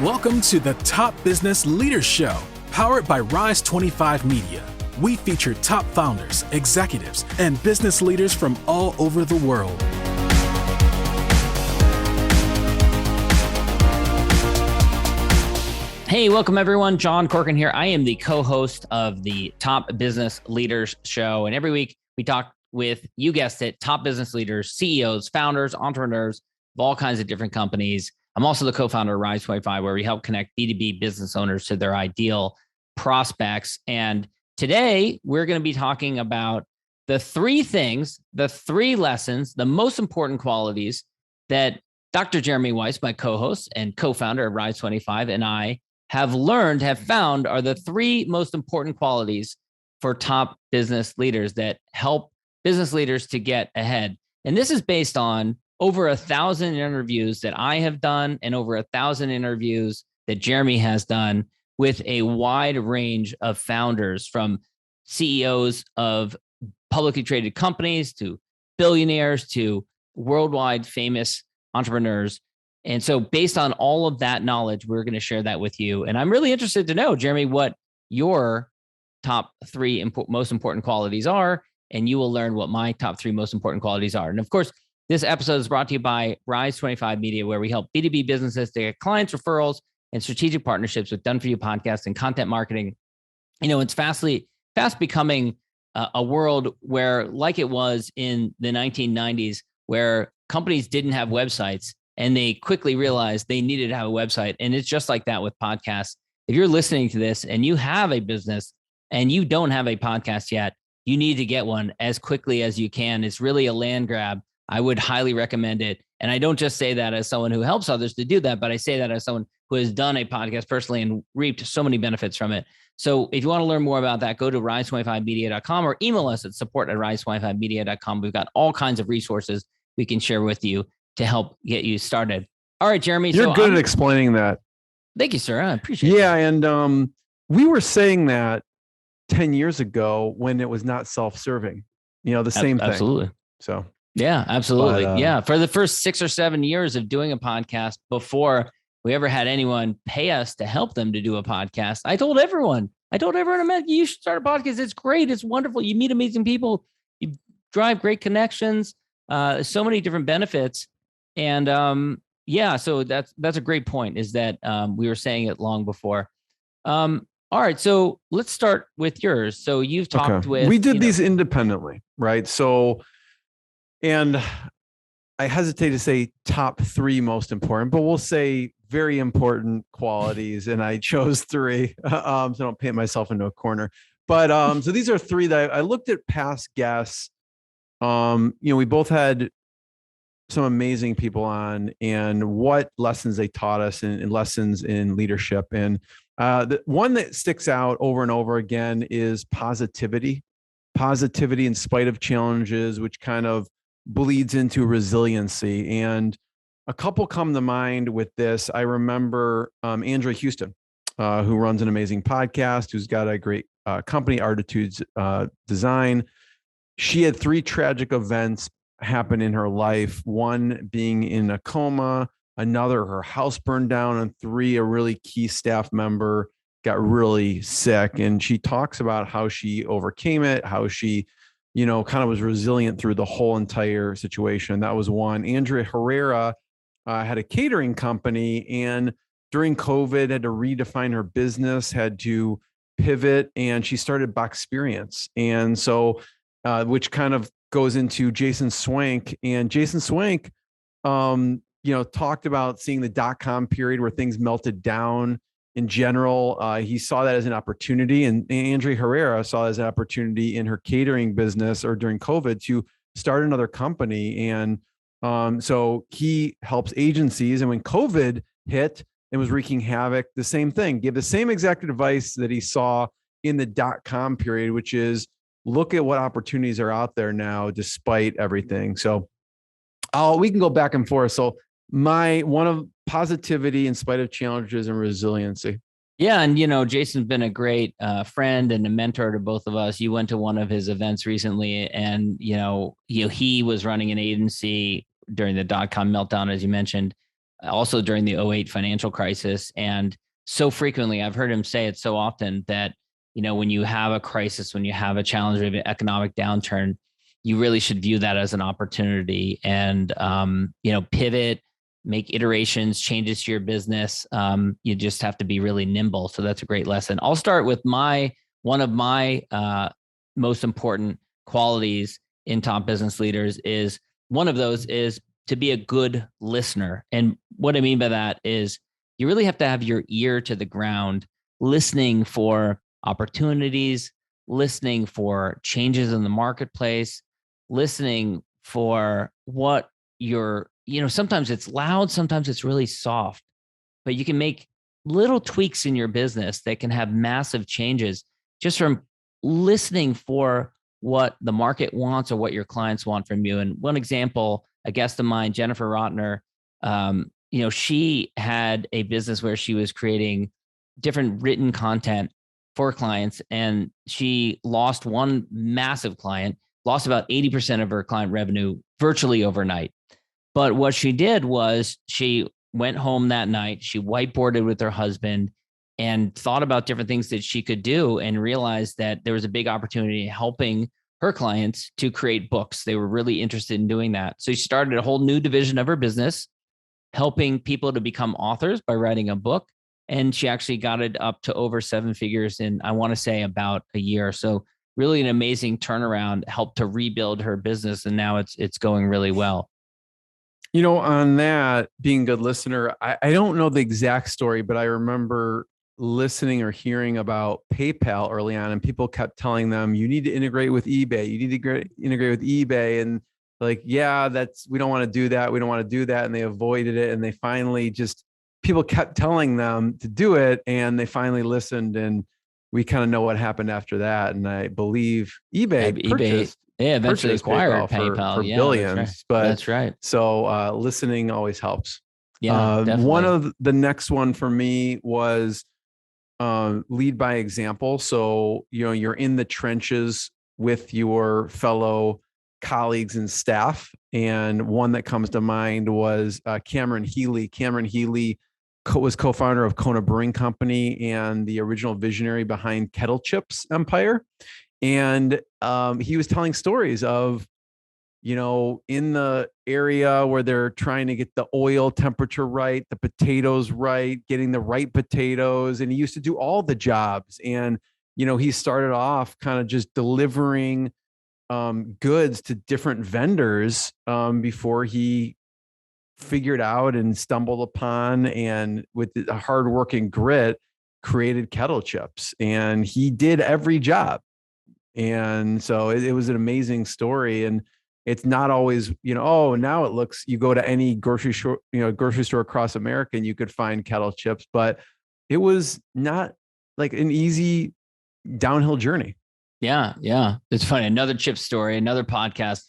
Welcome to the Top Business Leaders Show, powered by Rise25 Media. We feature top founders, executives, and business leaders from all over the world. Hey, welcome everyone. John Corcoran here. I am the co-host of the Top Business Leaders Show. And every week we talk with, you guessed it, top business leaders, CEOs, founders, entrepreneurs of all kinds of different companies. I'm also the co-founder of Rise25, where we help connect B2B business owners to their ideal prospects. And today we're going to be talking about the three things, the three lessons, the most important qualities that Dr. Jeremy Weisz, my co-host and co-founder of Rise25, and I have found are the three most important qualities for top business leaders that help business leaders to get ahead. And this is based on over 1,000 interviews that I have done and over 1,000 interviews that Jeremy has done with a wide range of founders, from CEOs of publicly traded companies to billionaires to worldwide famous entrepreneurs. And so based on all of that knowledge, we're going to share that with you. And I'm really interested to know, Jeremy, what your top three most important qualities are. And you will learn what my top three most important qualities are. And of course, this episode is brought to you by Rise25 Media, where we help B2B businesses to get clients, referrals, and strategic partnerships with done-for-you podcasts and content marketing. You know, it's fast becoming a world where, like it was in the 1990s, where companies didn't have websites and they quickly realized they needed to have a website. And it's just like that with podcasts. If you're listening to this and you have a business and you don't have a podcast yet, you need to get one as quickly as you can. It's really a land grab. I would highly recommend it. And I don't just say that as someone who helps others to do that, but I say that as someone who has done a podcast personally and reaped so many benefits from it. So if you want to learn more about that, go to rise25media.com or email us at support@rise25media.com. We've got all kinds of resources we can share with you to help get you started. All right, Jeremy. You're good at explaining that. Thank you, sir. I appreciate it. Yeah. And we were saying that 10 years ago when it was not self-serving, the same thing. Absolutely. So. Yeah, absolutely. Yeah. For the first 6 or 7 years of doing a podcast, before we ever had anyone pay us to help them to do a podcast, I told everyone, you should start a podcast. It's great. It's wonderful. You meet amazing people. You drive great connections, so many different benefits. And so that's a great point, is that we were saying it long before. All right. So let's start with yours. So you've talked with... We did these independently, right? So... And I hesitate to say top three most important, but we'll say very important qualities. And I chose three, so I don't paint myself into a corner. But so these are three that I looked at past guests. We both had some amazing people on, and what lessons they taught us and lessons in leadership. And the one that sticks out over and over again is positivity in spite of challenges, which kind of bleeds into resiliency. And a couple come to mind with this. I remember Andrea Houston, who runs an amazing podcast, who's got a great company, Artitudes Design. She had 3 tragic events happen in her life. One being in a coma, another, her house burned down, and 3, a really key staff member got really sick. And she talks about how she overcame it, how she kind of was resilient through the whole entire situation. That was one. Andrea Herrera had a catering company, and during COVID had to redefine her business, had to pivot, and she started Boxperience. And so, which kind of goes into Jason Swank. And Jason Swank, talked about seeing the .com period where things melted down. In general, he saw that as an opportunity, and Andrea Herrera saw it as an opportunity in her catering business, or during COVID, to start another company. And so he helps agencies. And when COVID hit and was wreaking havoc, the same thing, give the same exact advice that he saw in the .com period, which is look at what opportunities are out there now, despite everything. So we can go back and forth. So one of positivity in spite of challenges and resiliency. Yeah. And, Jason's been a great friend and a mentor to both of us. You went to one of his events recently, and, he was running an agency during the .com meltdown, as you mentioned. also during the '08 financial crisis. And so frequently, I've heard him say it so often that, when you have a crisis, when you have a challenge of an economic downturn, you really should view that as an opportunity and, pivot, make iterations, changes to your business. You just have to be really nimble. So that's a great lesson. I'll start with one of my most important qualities in top business leaders is one of those is to be a good listener. And what I mean by that is you really have to have your ear to the ground, listening for opportunities, listening for changes in the marketplace, listening for what sometimes it's loud, sometimes it's really soft, but you can make little tweaks in your business that can have massive changes just from listening for what the market wants or what your clients want from you. And one example, a guest of mine, Jennifer Rotner, she had a business where she was creating different written content for clients, and she lost one massive client, lost about 80% of her client revenue virtually overnight. But what she did was she went home that night, she whiteboarded with her husband and thought about different things that she could do and realized that there was a big opportunity helping her clients to create books. They were really interested in doing that. So she started a whole new division of her business, helping people to become authors by writing a book. And she actually got it up to over 7 figures in, I want to say, about a year. So really an amazing turnaround, helped to rebuild her business. And now it's going really well. On that, being a good listener, I don't know the exact story, but I remember listening or hearing about PayPal early on, and people kept telling them, you need to integrate with eBay. You need to integrate with eBay. And like, yeah, we don't want to do that. We don't want to do that. And they avoided it. And they finally people kept telling them to do it, and they finally listened, and we kind of know what happened after that. And I believe eBay eventually acquired PayPal for billions. That's right. But that's right. So listening always helps. Yeah, definitely. One of the next one for me was lead by example. So, you're in the trenches with your fellow colleagues and staff. And one that comes to mind was Cameron Healy. Cameron Healy was co-founder of Kona Brewing Company and the original visionary behind Kettle Chips empire. And he was telling stories of, in the area where they're trying to get the oil temperature right, the potatoes right, getting the right potatoes. And he used to do all the jobs. And, he started off kind of just delivering goods to different vendors before he figured out and stumbled upon, and with a hard work and grit, created Kettle Chips. And he did every job. And so it was an amazing story. And it's not always, now it looks, you go to any grocery store across America and you could find Kettle Chips, but it was not like an easy downhill journey. Yeah. It's funny. Another chip story, another podcast,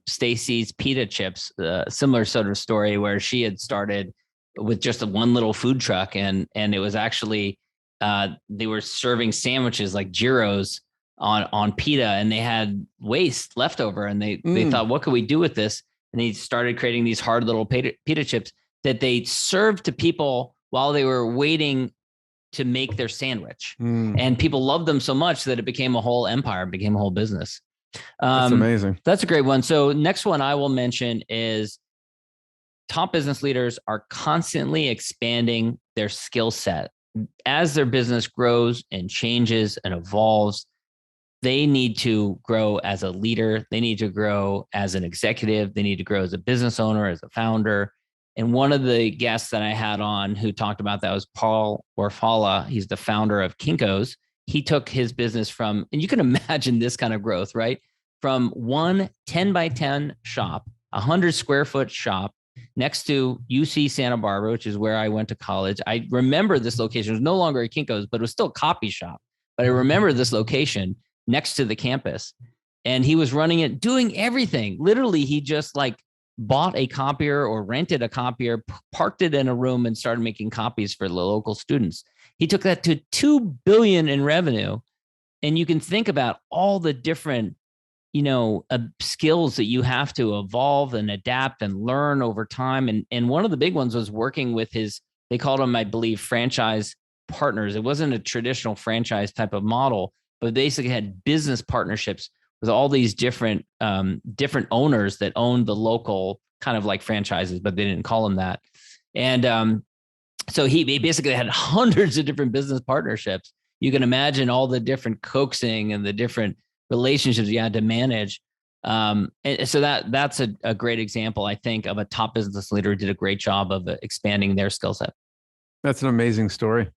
Stacy's Pita Chips, similar sort of story where she had started with just one little food truck, and it was actually, they were serving sandwiches like gyros on pita, and they had waste left over, and they thought, what could we do with this? And they started creating these hard little pita chips that they served to people while they were waiting to make their sandwich. And people loved them so much that it became a whole empire, became a whole business. That's amazing. That's a great one. So next one I will mention is top business leaders are constantly expanding their skill set. As their business grows and changes and evolves, they need to grow as a leader. They need to grow as an executive. They need to grow as a business owner, as a founder. And one of the guests that I had on who talked about that was Paul Orfala. He's the founder of Kinko's. He took his business from, and you can imagine this kind of growth, right? From one 10 by 10 shop, 100 square foot shop next to UC Santa Barbara, which is where I went to college. I remember this location. It was no longer a Kinko's, but it was still a copy shop. But I remember this location next to the campus. And he was running it, doing everything. Literally, he just bought a copier or rented a copier, parked it in a room, and started making copies for the local students. He took that to $2 billion in revenue. And you can think about all the different skills that you have to evolve and adapt and learn over time. And one of the big ones was working with they called them, I believe, franchise partners. It wasn't a traditional franchise type of model, but basically had business partnerships with all these different owners that owned the local kind of like franchises, but they didn't call them that. And so he basically had hundreds of different business partnerships. You can imagine all the different coaxing and the different relationships you had to manage. And so that's a great example, I think, of a top business leader who did a great job of expanding their skill set. That's an amazing story.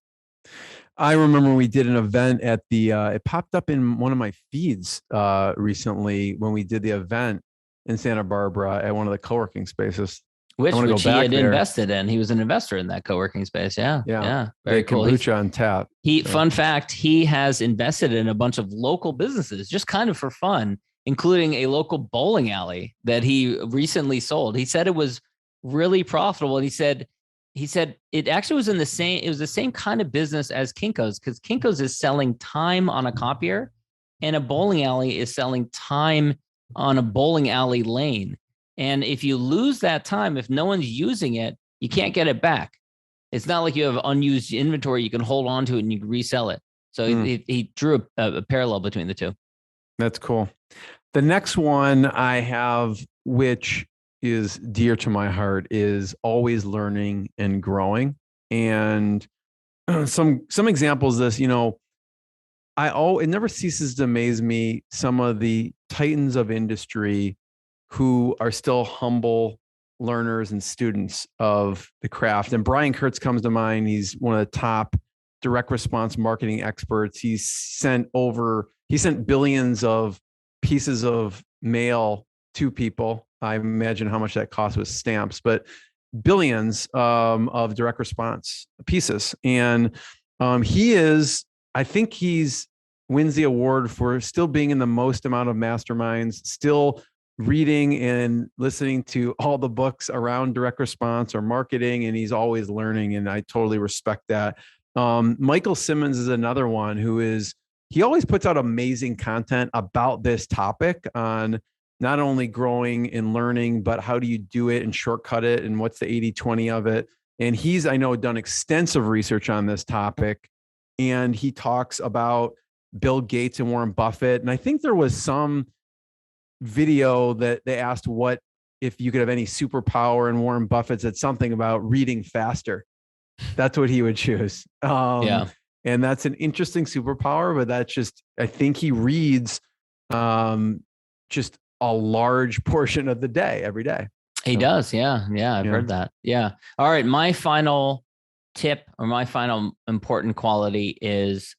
I remember we did an event at it popped up in one of my feeds recently when we did the event in Santa Barbara at one of the co-working spaces. Which he had invested in. He was an investor in that co-working space. Yeah. Very cool. Kombucha on tap. Fun fact, he has invested in a bunch of local businesses, just kind of for fun, including a local bowling alley that he recently sold. He said it was really profitable. And he said it actually was it was the same kind of business as Kinko's, because Kinko's is selling time on a copier and a bowling alley is selling time on a bowling alley lane. And if you lose that time, if no one's using it, you can't get it back. It's not like you have unused inventory. You can hold on to it and you can resell it. So he drew a parallel between the two. That's cool. The next one I have, which is dear to my heart, is always learning and growing. And some examples of this, it never ceases to amaze me, some of the titans of industry who are still humble learners and students of the craft. And Brian Kurtz comes to mind. He's one of the top direct response marketing experts. He sent billions of pieces of mail to people. I imagine how much that cost with stamps, but billions of direct response pieces. And I think he's wins the award for still being in the most amount of masterminds, still reading and listening to all the books around direct response or marketing, and he's always learning, and I totally respect that. Michael Simmons is another one he always puts out amazing content about this topic on not only growing and learning, but how do you do it and shortcut it, and what's the 80-20 of it. And he's, I know, done extensive research on this topic, and he talks about Bill Gates and Warren Buffett. And I think there was some video that they asked what if you could have any superpower, and Warren Buffett said something about reading faster. That's what he would choose. And that's an interesting superpower, but that's just, I think he reads just a large portion of the day every day. He does. Yeah. I've heard that. Yeah. All right. My final tip, or my final important quality is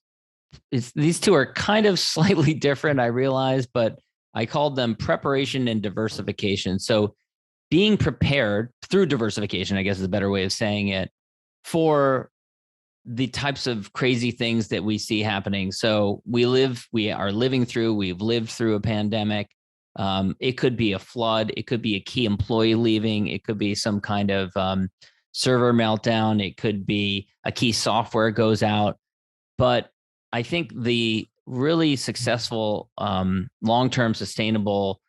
these two are kind of slightly different, I realize, but I called them preparation and diversification. So being prepared through diversification, I guess is a better way of saying it, for the types of crazy things that we see happening. So we've lived through a pandemic. It could be a flood. It could be a key employee leaving. It could be some kind of server meltdown. It could be a key software goes out. But I think the really successful, long-term sustainable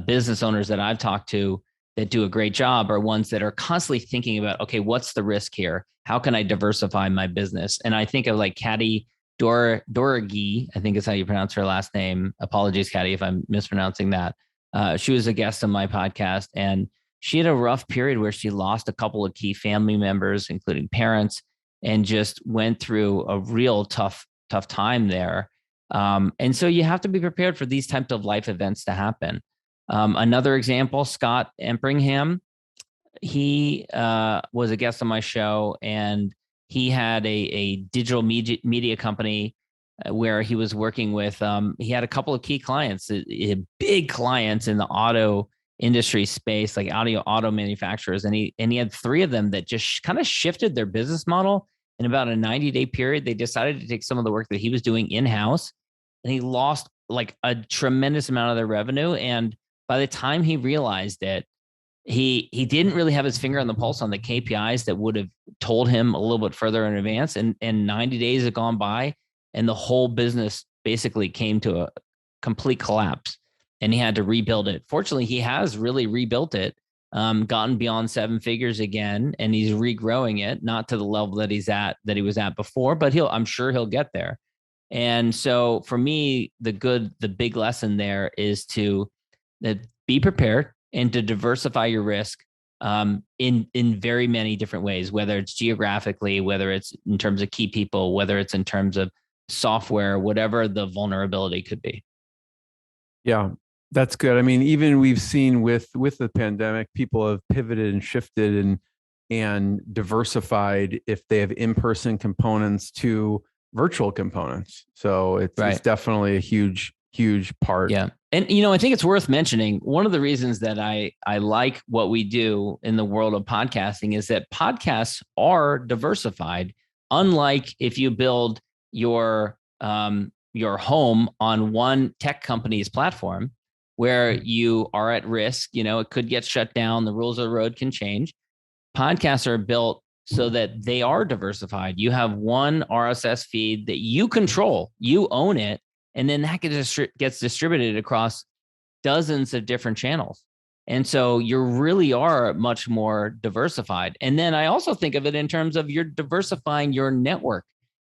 business owners that I've talked to that do a great job are ones that are constantly thinking about, okay, what's the risk here? How can I diversify my business? And I think of like Kati Doragi, I think is how you pronounce her last name. Apologies, Kati, if I'm mispronouncing that. She was a guest on my podcast, and she had a rough period where she lost a couple of key family members, including parents, and just went through a real tough time there. And so you have to be prepared for these types of life events to happen. Another example, Scott Empringham, he was a guest on my show, and he had a digital media company where he was working with, he had a couple of key clients, big clients in the auto industry space, like auto manufacturers. And he had three of them that just kind of shifted their business model in about a 90-day period. They decided to take some of the work that he was doing in-house, and he lost like a tremendous amount of their revenue. And by the time he realized it, he didn't really have his finger on the pulse on the KPIs that would have told him a little bit further in advance. And 90 days had gone by, and the whole business basically came to a complete collapse. and he had to rebuild it. Fortunately, he has really rebuilt it, gotten beyond 7 figures again, and he's regrowing it, not to the level that he was at before, but I'm sure he'll get there. And so for me, the big lesson there is to be prepared and to diversify your risk in very many different ways, whether it's geographically, whether it's in terms of key people, whether it's in terms of software, whatever the vulnerability could be. Yeah, that's good. I mean, even we've seen with the pandemic, people have pivoted and shifted and diversified if they have in-person components to virtual components. So it's definitely a huge part. Yeah. And, I think it's worth mentioning, one of the reasons that I like what we do in the world of podcasting is that podcasts are diversified. Unlike if you build your home on one tech company's platform where you are at risk, it could get shut down. The rules of the road can change. Podcasts are built so that they are diversified. You have one RSS feed that you control, you own it, and then that gets distributed across dozens of different channels. And so you really are much more diversified. And then I also think of it in terms of you're diversifying your network.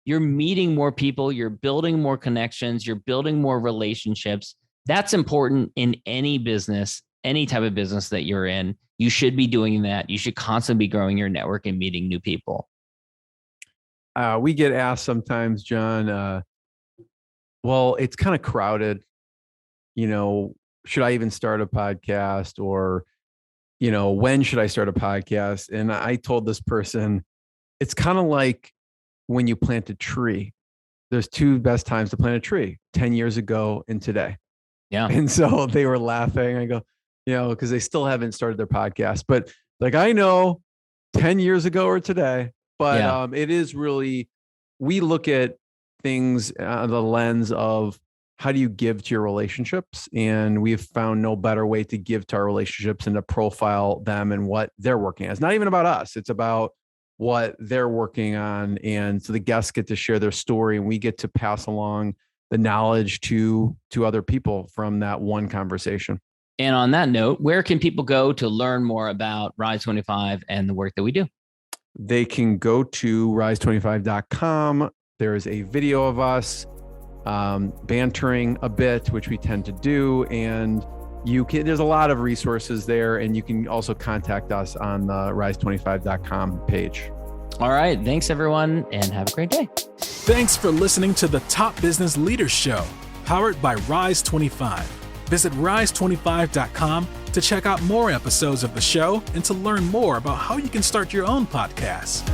You're meeting more people, you're building more connections, you're building more relationships. That's important in any business, any type of business that you're in. You should be doing that. You should constantly be growing your network and meeting new people. We get asked sometimes, John, well, it's kind of crowded. Should I even start a podcast, or, when should I start a podcast? And I told this person, it's kind of like when you plant a tree. There's 2 best times to plant a tree: 10 years ago and today. Yeah. And so they were laughing. I go, because they still haven't started their podcast, but like, I know 10 years ago or today, but it is really, we look at things the lens of how do you give to your relationships? And we've found no better way to give to our relationships and to profile them and what they're working on. It's not even about us. It's about what they're working on. And so the guests get to share their story, and we get to pass along the knowledge to other people from that one conversation. And on that note, where can people go to learn more about Rise25 and the work that we do? They can go to rise25.com. There is a video of us bantering a bit, which we tend to do. And there's a lot of resources there, and you can also contact us on the rise25.com page. All right. Thanks, everyone, and have a great day. Thanks for listening to the Top Business Leaders Show, powered by Rise25. Visit rise25.com to check out more episodes of the show and to learn more about how you can start your own podcast.